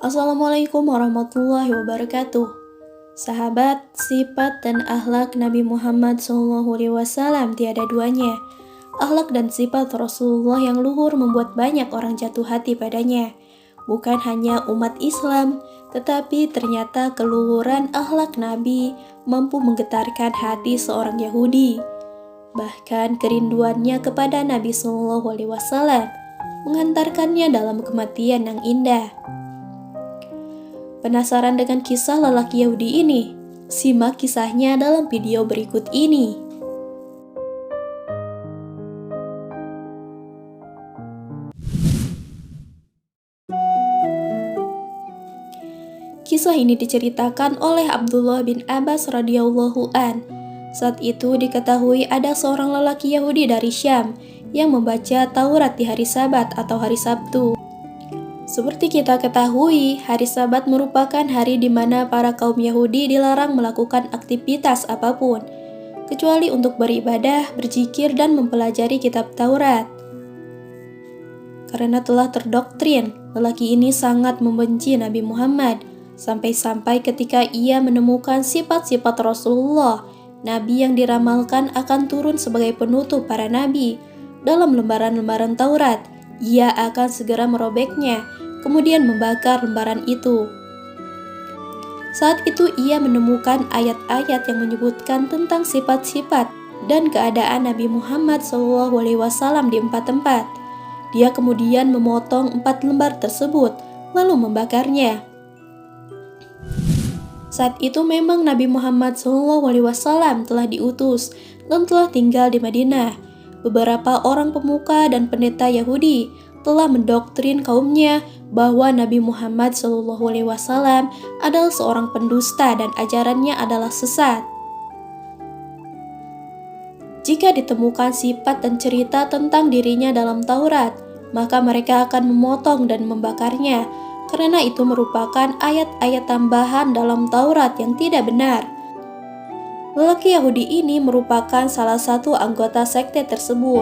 Assalamualaikum warahmatullahi wabarakatuh. Sahabat, sifat dan akhlak Nabi Muhammad SAW tiada duanya. Akhlak dan sifat Rasulullah yang luhur membuat banyak orang jatuh hati padanya. Bukan hanya umat Islam, tetapi ternyata keluhuran akhlak Nabi mampu menggetarkan hati seorang Yahudi. Bahkan kerinduannya kepada Nabi SAW menghantarkannya dalam kematian yang indah. Penasaran dengan kisah lelaki Yahudi ini? Simak kisahnya dalam video berikut ini. Kisah ini diceritakan oleh Abdullah bin Abbas radhiyallahu an. Saat itu diketahui ada seorang lelaki Yahudi dari Syam yang membaca Taurat di hari Sabat atau hari Sabtu. Seperti kita ketahui, hari Sabat merupakan hari di mana para kaum Yahudi dilarang melakukan aktivitas apapun, kecuali untuk beribadah, berzikir, dan mempelajari kitab Taurat. Karena telah terdoktrin, lelaki ini sangat membenci Nabi Muhammad, sampai-sampai ketika ia menemukan sifat-sifat Rasulullah, Nabi yang diramalkan akan turun sebagai penutup para nabi, dalam lembaran-lembaran Taurat, ia akan segera merobeknya, kemudian membakar lembaran itu. Saat itu ia menemukan ayat-ayat yang menyebutkan tentang sifat-sifat dan keadaan Nabi Muhammad SAW di 4 tempat. Dia kemudian memotong 4 lembar tersebut, lalu membakarnya. Saat itu memang Nabi Muhammad SAW telah diutus dan telah tinggal di Madinah. Beberapa orang pemuka dan pendeta Yahudi telah mendoktrin kaumnya bahwa Nabi Muhammad SAW adalah seorang pendusta dan ajarannya adalah sesat. Jika ditemukan sifat dan cerita tentang dirinya dalam Taurat, maka mereka akan memotong dan membakarnya, karena itu merupakan ayat-ayat tambahan dalam Taurat yang tidak benar. Lelaki Yahudi ini merupakan salah satu anggota sekte tersebut.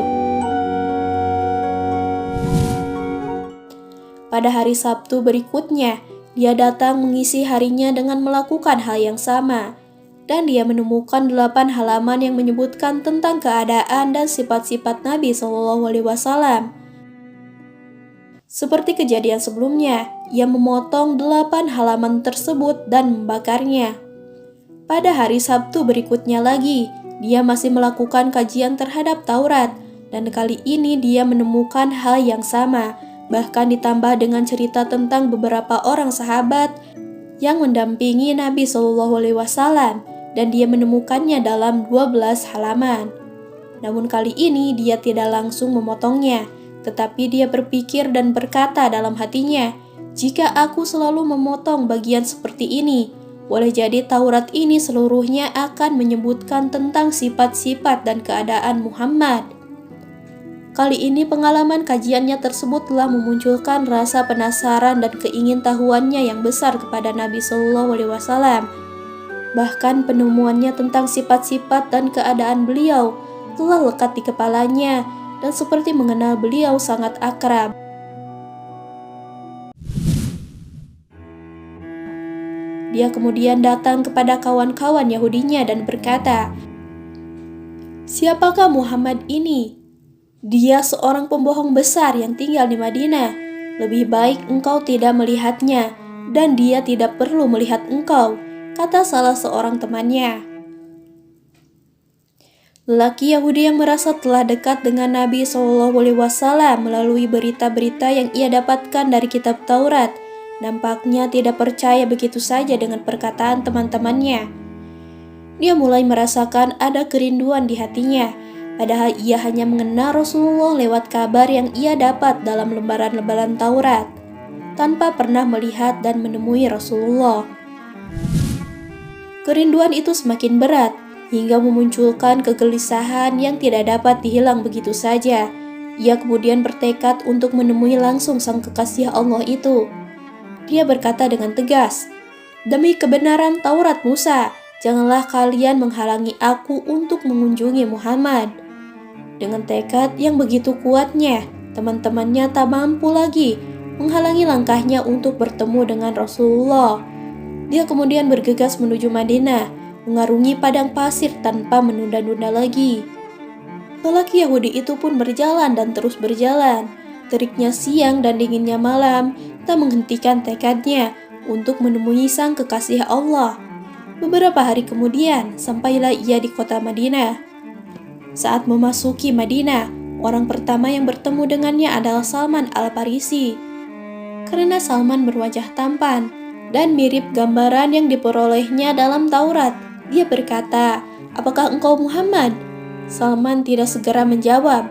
Pada hari Sabtu berikutnya, dia datang mengisi harinya dengan melakukan hal yang sama, dan dia menemukan 8 halaman yang menyebutkan tentang keadaan dan sifat-sifat Nabi SAW. Seperti kejadian sebelumnya, ia memotong 8 halaman tersebut dan membakarnya. Pada hari Sabtu berikutnya lagi, dia masih melakukan kajian terhadap Taurat, dan kali ini dia menemukan hal yang sama, bahkan ditambah dengan cerita tentang beberapa orang sahabat yang mendampingi Nabi SAW, dan dia menemukannya dalam 12 halaman. Namun kali ini dia tidak langsung memotongnya, tetapi dia berpikir dan berkata dalam hatinya, "Jika aku selalu memotong bagian seperti ini, boleh jadi Taurat ini seluruhnya akan menyebutkan tentang sifat-sifat dan keadaan Muhammad." Kali ini pengalaman kajiannya tersebut telah memunculkan rasa penasaran dan keingintahuannya yang besar kepada Nabi SAW. Bahkan penemuannya tentang sifat-sifat dan keadaan beliau telah lekat di kepalanya dan seperti mengenal beliau sangat akrab. Dia kemudian datang kepada kawan-kawan Yahudinya dan berkata, "Siapakah Muhammad ini? Dia seorang pembohong besar yang tinggal di Madinah. Lebih baik engkau tidak melihatnya, dan dia tidak perlu melihat engkau," kata salah seorang temannya. Lelaki Yahudi yang merasa telah dekat dengan Nabi SAW melalui berita-berita yang ia dapatkan dari kitab Taurat, nampaknya tidak percaya begitu saja dengan perkataan teman-temannya. Dia mulai merasakan ada kerinduan di hatinya, padahal ia hanya mengenal Rasulullah lewat kabar yang ia dapat dalam lembaran-lembaran Taurat, tanpa pernah melihat dan menemui Rasulullah. Kerinduan itu semakin berat, hingga memunculkan kegelisahan yang tidak dapat dihilang begitu saja. Ia kemudian bertekad untuk menemui langsung sang kekasih Allah itu. Dia berkata dengan tegas, "Demi kebenaran Taurat Musa, janganlah kalian menghalangi aku untuk mengunjungi Muhammad." Dengan tekad yang begitu kuatnya, teman-temannya tak mampu lagi menghalangi langkahnya untuk bertemu dengan Rasulullah. Dia kemudian bergegas menuju Madinah, mengarungi padang pasir tanpa menunda-nunda lagi. Lelaki Yahudi itu pun berjalan dan terus berjalan. Teriknya siang dan dinginnya malam tak menghentikan tekadnya untuk menemui sang kekasih Allah. Beberapa hari kemudian, sampailah ia di kota Madinah. Saat memasuki Madinah, orang pertama yang bertemu dengannya adalah Salman Al-Farisi. Karena Salman berwajah tampan dan mirip gambaran yang diperolehnya dalam Taurat, dia berkata, "Apakah engkau Muhammad?" Salman tidak segera menjawab,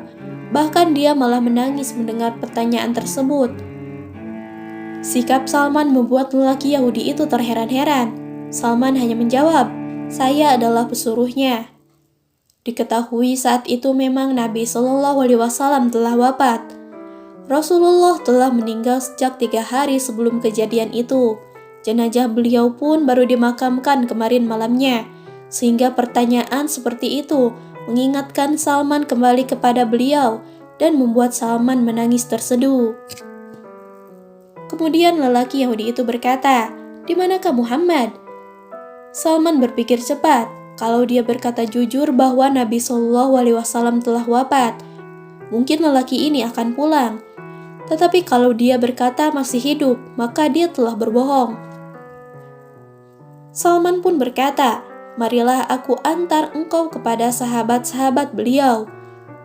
bahkan dia malah menangis mendengar pertanyaan tersebut. Sikap Salman membuat lelaki Yahudi itu terheran-heran. Salman hanya menjawab, "Saya adalah pesuruhnya." Diketahui saat itu memang Nabi Shallallahu Alaihi Wasallam telah wafat. Rasulullah telah meninggal sejak 3 hari sebelum kejadian itu. Jenazah beliau pun baru dimakamkan kemarin malamnya, sehingga pertanyaan seperti itu mengingatkan Salman kembali kepada beliau dan membuat Salman menangis terseduh. Kemudian lelaki Yahudi itu berkata, "Di manakah Muhammad?" Salman berpikir cepat. Kalau dia berkata jujur bahwa Nabi Shallallahu Alaihi Wasallam telah wafat, mungkin lelaki ini akan pulang. Tetapi kalau dia berkata masih hidup, maka dia telah berbohong. Salman pun berkata, "Marilah aku antar engkau kepada sahabat-sahabat beliau."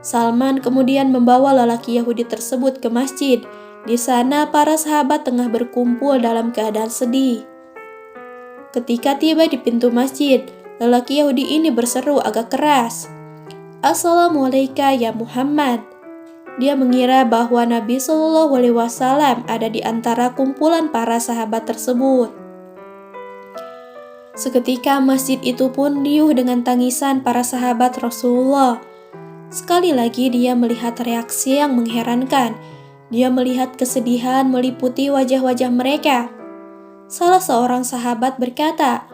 Salman kemudian membawa lelaki Yahudi tersebut ke masjid. Di sana para sahabat tengah berkumpul dalam keadaan sedih. Ketika tiba di pintu masjid, lelaki Yahudi ini berseru agak keras, "Assalamualaikum ya Muhammad." Dia mengira bahwa Nabi Shallallahu Alaihi Wasallam ada di antara kumpulan para sahabat tersebut. Seketika masjid itu pun riuh dengan tangisan para sahabat Rasulullah. Sekali lagi dia melihat reaksi yang mengherankan. Dia melihat kesedihan meliputi wajah-wajah mereka. Salah seorang sahabat berkata,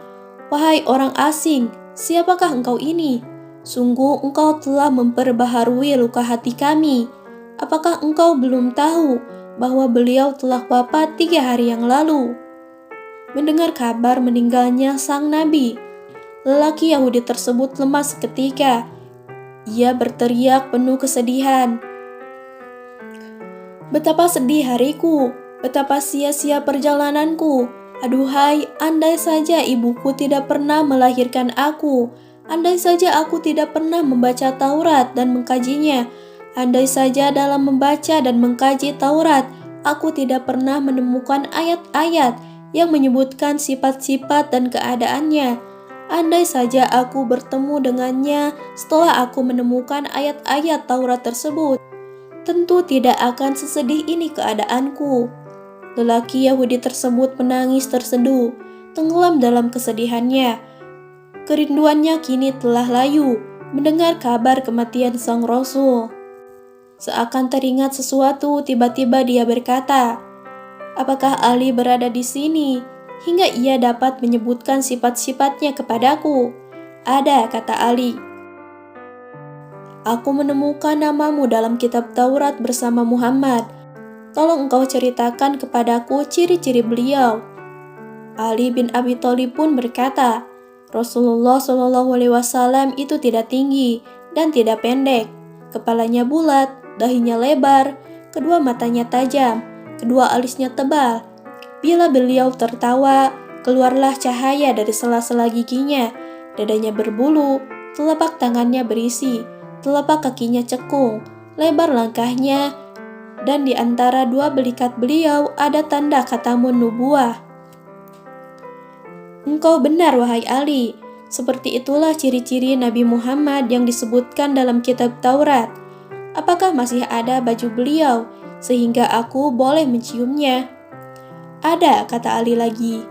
"Wahai orang asing, siapakah engkau ini? Sungguh engkau telah memperbaharui luka hati kami. Apakah engkau belum tahu bahwa beliau telah wafat 3 hari yang lalu?" Mendengar kabar meninggalnya sang nabi, lelaki Yahudi tersebut lemas seketika. Ia berteriak penuh kesedihan, "Betapa sedih hariku, betapa sia-sia perjalananku. Aduhai, andai saja ibuku tidak pernah melahirkan aku. Andai saja aku tidak pernah membaca Taurat dan mengkajinya. Andai saja dalam membaca dan mengkaji Taurat, aku tidak pernah menemukan ayat-ayat yang menyebutkan sifat-sifat dan keadaannya. Andai saja aku bertemu dengannya setelah aku menemukan ayat-ayat Taurat tersebut, tentu tidak akan sesedih ini keadaanku." Lelaki Yahudi tersebut menangis terseduh, tenggelam dalam kesedihannya. Kerinduannya kini telah layu mendengar kabar kematian sang Rasul. Seakan teringat sesuatu, tiba-tiba dia berkata, "Apakah Ali berada di sini hingga ia dapat menyebutkan sifat-sifatnya kepadaku?" "Ada," kata Ali. "Aku menemukan namamu dalam kitab Taurat bersama Muhammad. Tolong engkau ceritakan kepadaku ciri-ciri beliau." Ali bin Abi Thalib pun berkata, "Rasulullah Shallallahu Alaihi Wasallam itu tidak tinggi dan tidak pendek. Kepalanya bulat, dahinya lebar, kedua matanya tajam, kedua alisnya tebal. Bila beliau tertawa, keluarlah cahaya dari sela-sela giginya. Dadanya berbulu, telapak tangannya berisi, telapak kakinya cekung, lebar langkahnya, dan di antara dua belikat beliau ada tanda khatamun nubuwah." "Engkau benar, wahai Ali. Seperti itulah ciri-ciri Nabi Muhammad yang disebutkan dalam kitab Taurat. Apakah masih ada baju beliau sehingga aku boleh menciumnya?" "Ada," kata Ali lagi.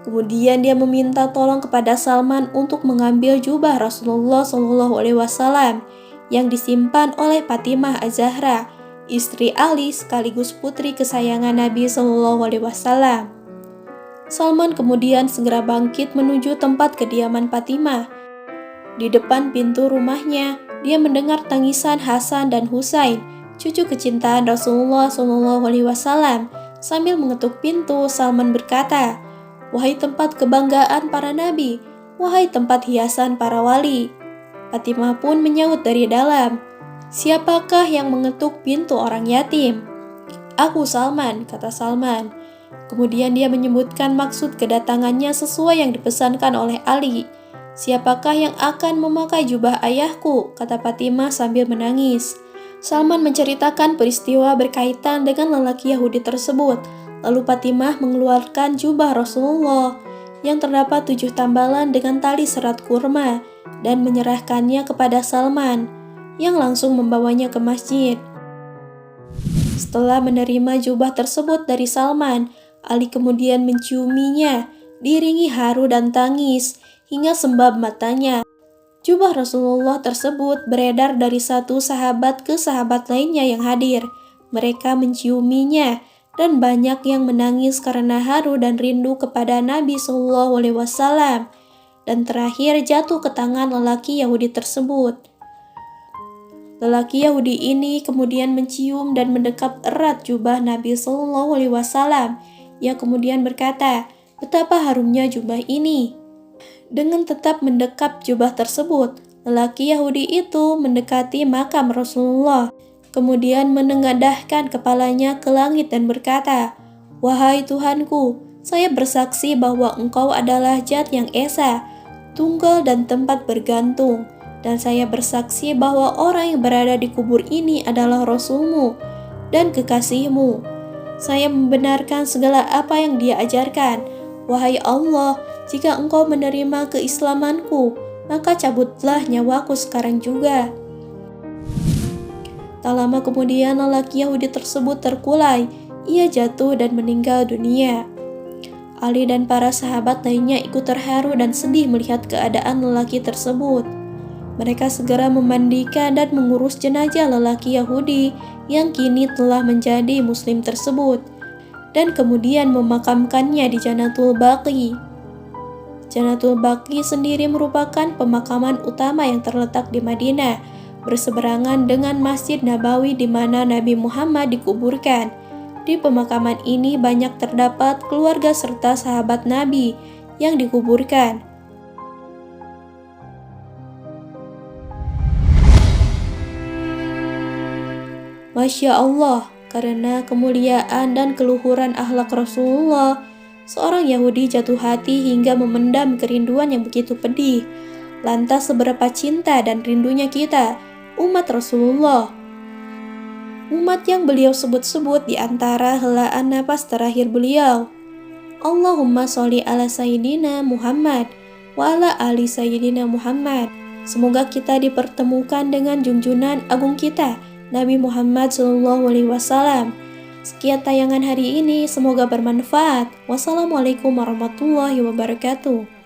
Kemudian dia meminta tolong kepada Salman untuk mengambil jubah Rasulullah Shallallahu Alaihi Wasallam yang disimpan oleh Fatimah Az-Zahra, istri Ali sekaligus putri kesayangan Nabi Shallallahu Alaihi Wasallam. Salman kemudian segera bangkit menuju tempat kediaman Fatimah. Di depan pintu rumahnya, dia mendengar tangisan Hasan dan Husain, cucu kecintaan Rasulullah Shallallahu Alaihi Wasallam, Sambil mengetuk pintu, Salman berkata, "Wahai tempat kebanggaan para nabi, wahai tempat hiasan para wali." Fatimah pun menyaut dari dalam, "Siapakah yang mengetuk pintu orang yatim?" "Aku Salman," kata Salman. Kemudian dia menyebutkan maksud kedatangannya sesuai yang dipesankan oleh Ali. "Siapakah yang akan memakai jubah ayahku?" kata Fatimah sambil menangis. Salman menceritakan peristiwa berkaitan dengan lelaki Yahudi tersebut. Lalu Fatimah mengeluarkan jubah Rasulullah yang terdapat 7 tambalan dengan tali serat kurma dan menyerahkannya kepada Salman, yang langsung membawanya ke masjid. Setelah menerima jubah tersebut dari Salman, Ali kemudian menciuminya, diiringi haru dan tangis, hingga sembab matanya. Jubah Rasulullah tersebut beredar dari satu sahabat ke sahabat lainnya yang hadir. Mereka menciuminya, dan banyak yang menangis karena haru dan rindu kepada Nabi SAW. Dan terakhir jatuh ke tangan lelaki Yahudi tersebut. Lelaki Yahudi ini kemudian mencium dan mendekap erat jubah Nabi SAW. Ia kemudian berkata, "Betapa harumnya jubah ini." Dengan tetap mendekap jubah tersebut, lelaki Yahudi itu mendekati makam Rasulullah, kemudian menengadahkan kepalanya ke langit dan berkata, "Wahai Tuhanku, saya bersaksi bahwa Engkau adalah Zat yang Esa, tunggal dan tempat bergantung. Dan saya bersaksi bahwa orang yang berada di kubur ini adalah Rasul-Mu dan kekasih-Mu. Saya membenarkan segala apa yang Dia ajarkan. Wahai Allah, jika Engkau menerima keislamanku, maka cabutlah nyawaku sekarang juga." Tak lama kemudian lelaki Yahudi tersebut terkulai. Ia jatuh dan meninggal dunia. Ali dan para sahabat lainnya ikut terharu dan sedih melihat keadaan lelaki tersebut. Mereka segera memandikan dan mengurus jenazah lelaki Yahudi yang kini telah menjadi Muslim tersebut, dan kemudian memakamkannya di Jannatul Baqi. Jannatul Baqi sendiri merupakan pemakaman utama yang terletak di Madinah, berseberangan dengan Masjid Nabawi di mana Nabi Muhammad dikuburkan. Di pemakaman ini banyak terdapat keluarga serta sahabat Nabi yang dikuburkan. Masya Allah, karena kemuliaan dan keluhuran akhlak Rasulullah, seorang Yahudi jatuh hati hingga memendam kerinduan yang begitu pedih. Lantas seberapa cinta dan rindunya kita, umat Rasulullah, umat yang beliau sebut-sebut di antara helaan napas terakhir beliau. Allahumma sholli ala Sayyidina Muhammad wa ala ali Sayyidina Muhammad. Semoga kita dipertemukan dengan junjungan agung kita, Nabi Muhammad SAW. Sekian tayangan hari ini, semoga bermanfaat. Wassalamualaikum warahmatullahi wabarakatuh.